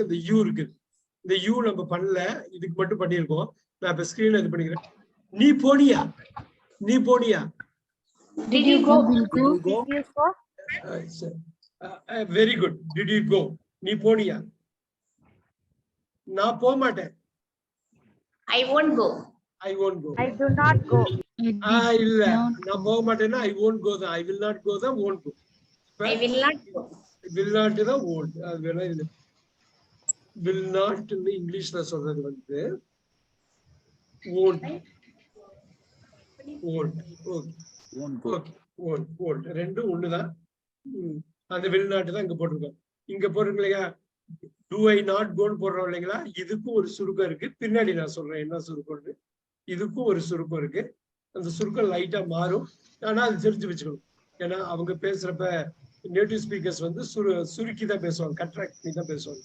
இந்த யூ இருக்கு. இந்த யூ நம்ம பண்ணல, இதுக்கு மட்டும் பண்ணியிருக்கோம். நான் இப்ப ஸ்கிரீன்ல இது பண்ணிக்கிறேன். நீ போனியா? நீ போனியா? Did you go? Very good. Did you go? நீ போனியா? நான் போக மாட்டேன். I won't go. I won't go. I do not go. இல்ல, நான் போக மாட்டேன்னா I won't go தான். I will not go தான் won't go. I will not go. will not தான் won't. அது வேணா இது will not ன்னு இங்கிலீஷ்ல சொல்றது வந்து won't. won't. won't. ரெண்டும் ஒண்ணுதான். அந்த will not தான் இங்க போட்டிருக்கோம். இங்க போட்டிருக்கோம் இல்லையா, do I not go ன்னு போடுறோம் இல்லைங்களா, இதுக்கும் ஒரு சுருக்கம் இருக்கு. பின்னாடி நான் சொல்றேன் என்ன சுருக்கம்னு. இதுக்கும் ஒரு சுருக்கம் இருக்கு. அந்த சுருக்கம் லைட்டா மாறும். ஆனா அது தெரிஞ்சு வச்சுக்கணும். ஏன்னா அவங்க பேசுறப்ப நேட்டிவ் ஸ்பீக்கர்ஸ் வந்து சுருக்கி தான் பேசுவாங்க, கண்ட்ராக்ட் பண்ணி தான் பேசுவாங்க.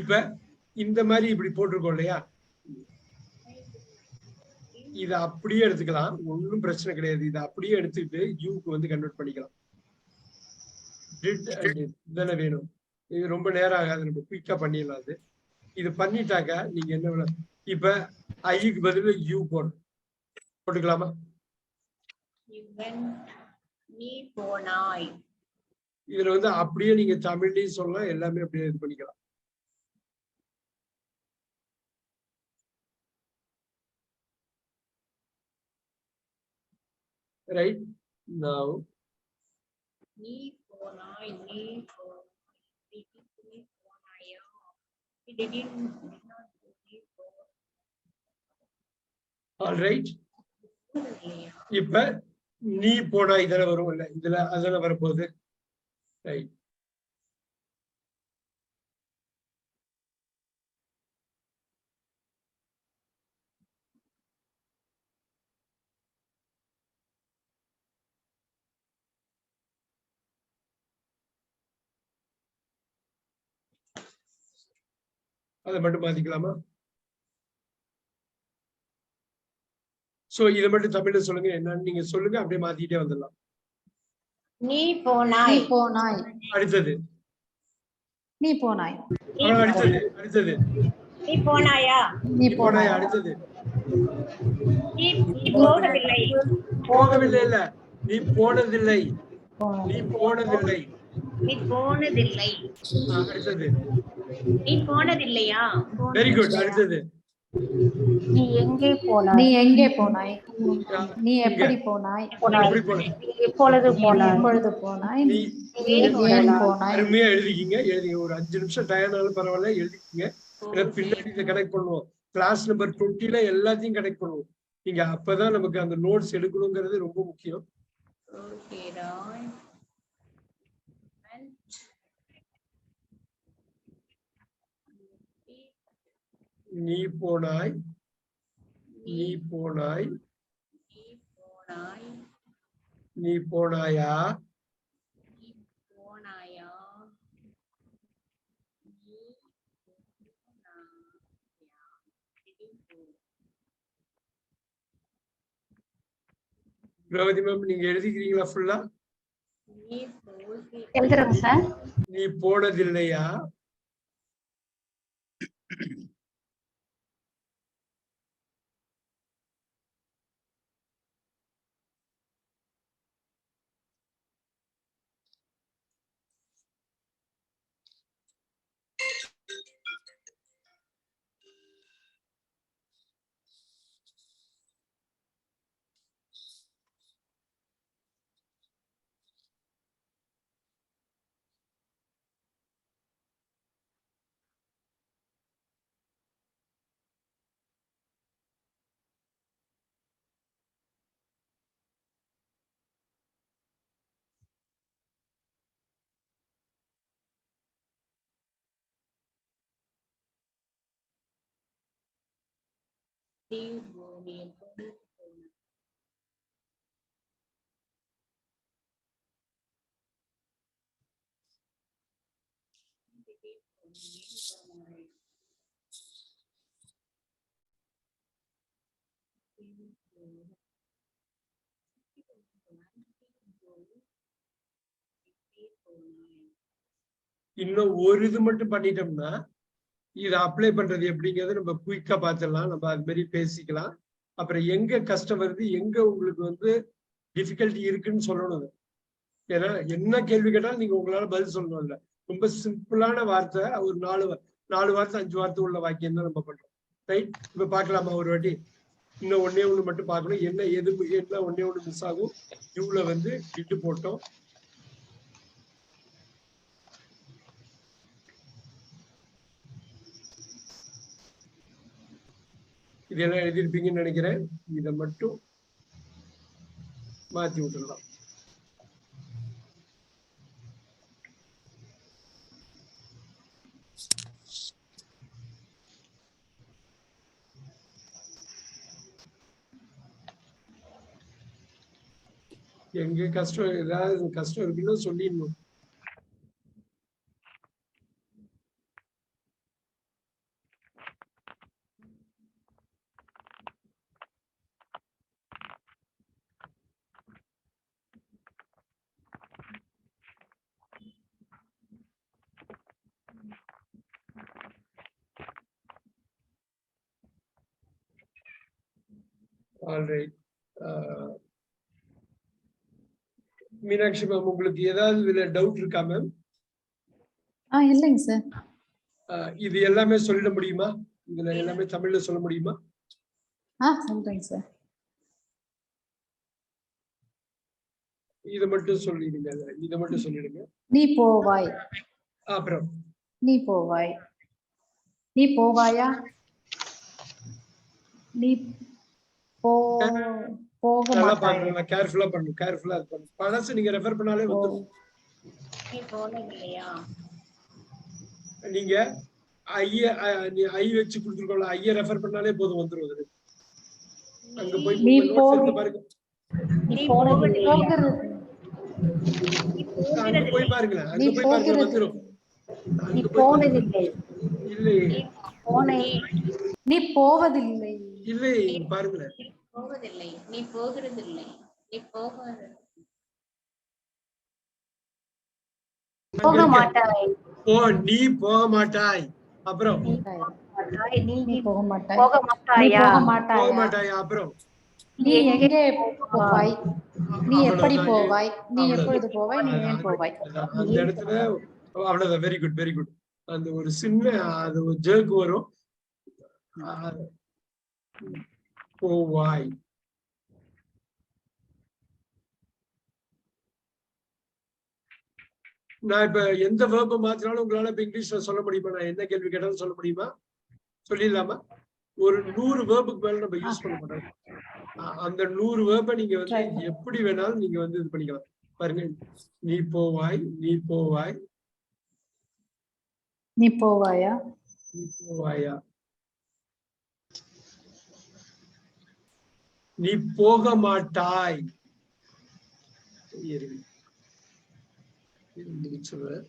இப்ப இந்த மாதிரி இப்படி போட்டிருக்கோம் இல்லையா, இதை அப்படியே எடுத்துக்கலாம், ஒன்றும் பிரச்சனை கிடையாது. இதை அப்படியே எடுத்துக்கிட்டு யூக்கு வந்து கன்வெர்ட் பண்ணிக்கலாம். டிட் அண்ட் இதெல்லாம் வேணும். இது ரொம்ப நேரம் ஆகாது, நம்ம குயிக்கா பண்ணிடலாம். அது இது பண்ணிட்டாக்கா நீங்க என்ன வேணும், இப்ப ஐக்கு பதில் யூ போட்டுக்கலாமா? நீ போனாய். இதுல வந்து அப்படியே நீங்க தமிழ்லையும் சொல்லலாம், எல்லாமே அப்படியே இது பண்ணிக்கலாம். Right now, நீ போனாய். நீ போனாயா? all right. இப்ப நீ போனா இதுல வரும் இல்ல, இதுல அதுல வரப்போகுது. ரைட். அதை மட்டும் மாத்திக்கலாமா? சோ இதை மட்டும் தமிழ்ல சொல்லுங்க, என்னன்னு நீங்க சொல்லுங்க, அப்படியே மாத்திட்டே வந்துடலாம். நீ போனாய். போனாய். அடுத்தது நீ போனாய். அடுத்தது நீ போனாயா? நீ போனாய். அடுத்தது நீ போகவில்லை. போகவில்லை இல்ல, நீ போனதில்லை. நீ போனதில்லை. நீ போனதில்லை. அடுத்தது நீ போனதில்லையா? Very good. அடுத்தது நீ எங்கே போனாய்? நீ எங்கே போனாய்? நீ எப்படி போனாய்? எப்பொழுது போனாய்? எப்பொழுது போனாய்? நீ ஏன் போனாய்? அருமையா எழுதிக்கிங்க. ஒரு 5 நிமிஷம் டயர்னாலும் பரவாயில்ல, எழுதிக்கிங்க. பின்னாடி இதை கனெக்ட் பண்ணுவோம். கிளாஸ் நம்பர் 20ல எல்லாத்தையும் கனெக்ட் பண்ணுவோம். நீங்க அப்பதான் நமக்கு அந்த நோட்ஸ் எடுக்கணுங்கிறது ரொம்ப முக்கியம். நீ போனாய். நீ போனாய். நீ போனாயா? பிரவதி மேம், நீங்க எழுதிக்கிறீங்களா ஃபுல்லா? எழுதுறேன் சார். நீ போனதில்லையா? இன்னும் ஒரு இது மட்டும் பண்ணிட்டோம்னா இதை அப்ளை பண்றது எப்படிங்கிறத நம்ம குயிக்கா பார்த்துடலாம். நம்ம அது மாதிரி பேசிக்கலாம். அப்புறம் எங்க கஷ்டம் வருது, எங்க உங்களுக்கு வந்து டிஃபிகல்ட்டி இருக்குன்னு சொல்லணும். ஏன்னா என்ன கேள்வி கேட்டாலும் நீங்க உங்களால பதில் சொல்லணும். இல்ல ரொம்ப சிம்பிளான வார்த்தை, ஒரு 4 வார்த்தை 5 வார்த்தை உள்ள வாக்கியம் தான் நம்ம பண்றோம். ரைட், இப்ப பாக்கலாமா ஒரு வாட்டி? இன்னும் ஒன்னே ஒண்ணு மட்டும் பார்க்கணும். என்ன ஒன்னே ஒண்ணு மிஸ் ஆகும். யூல வந்து இட்டு போட்டோம். இதெல்லாம் எழுதியிருப்பீங்கன்னு நினைக்கிறேன். இதை மட்டும் மாத்தி விட்டுடலாம். எங்க கஷ்டம், ஏதாவது கஷ்டம் இருக்குன்னு சொல்லிடணும். ஆல்ரைட். மீனாட்சி மேம், உங்களுக்கு ஏதாவது இதுல டவுட் இருக்கா மேம்? இல்லைங்க சார். இது எல்லாமே சொல்லிட முடியுமா? இதுல எல்லாமே தமிழ்ல சொல்ல முடியுமா? சொல்றேங்க சார். இதை மட்டும் சொல்லிடுங்க. இதை மட்டும் சொல்லிடுங்க. நீ போவாய். அப்புறம் நீ போவாய். நீ போவாயா? நீ போக மாட்டாயா? கேர்ஃபுல்லா பண்ணணும். கேர்ஃபுல்லா இருக்கணும். பழசு நீங்க ரெஃபர் பண்ணாலே வந்துடும். நீ போனதில்லையா? நீங்க ஐ வச்சு கொடுத்துருக்கோம்ல, ஐய ரெஃபர் பண்ணாலே போதும், வந்துடும். அது அங்க போய் நீ பாருங்க. நீ போகிறதில்லையா? அங்க போய் பாருங்களேன். அங்க போய் பாருங்க, வந்துடும். நீ போனதில்லை. இல்லை. நீ போவதில்லை. இல்லை, பாருங்களேன். போவதில்லை. நீ போகிறதில்லை. நீ போக மாட்டாய். நீ போக மாட்டாய். அப்புறம் நீ போக மாட்டாய். போக மாட்டாயா? போக மாட்டாயா? அப்புறம் நீ எங்கே போவாய்? நீ எப்படி போவாய்? நீ எப்பொழுது போவாய்? நீ ஏன் போவாய்? அந்த இடத்துல அவ்வளவுதான். Very good, very good. அந்த ஒரு சின்ன அது ஒரு ஜர்க் வரும். போவாய். நான் இப்ப எந்த வேர்பை மாத்தினாலும் உங்களால இப்ப இங்கிலீஷ்ல சொல்ல முடியுமா? நான் என்ன கேள்வி கேட்டாலும் சொல்ல முடியுமா? சொல்லிடலாமா? ஒரு 100 வேர்புக்கு மேல நம்ம யூஸ் பண்ண மாட்டோம். அந்த 100 வேர்பை நீங்க வந்து எப்படி வேணாலும் நீங்க வந்து இது பண்ணிக்கலாம். பாருங்க, நீ போவாய். நீ போவாய். நீ போவாயா? நீ போவாயா? நீ போக மாட்டாய். சொல்றேன்.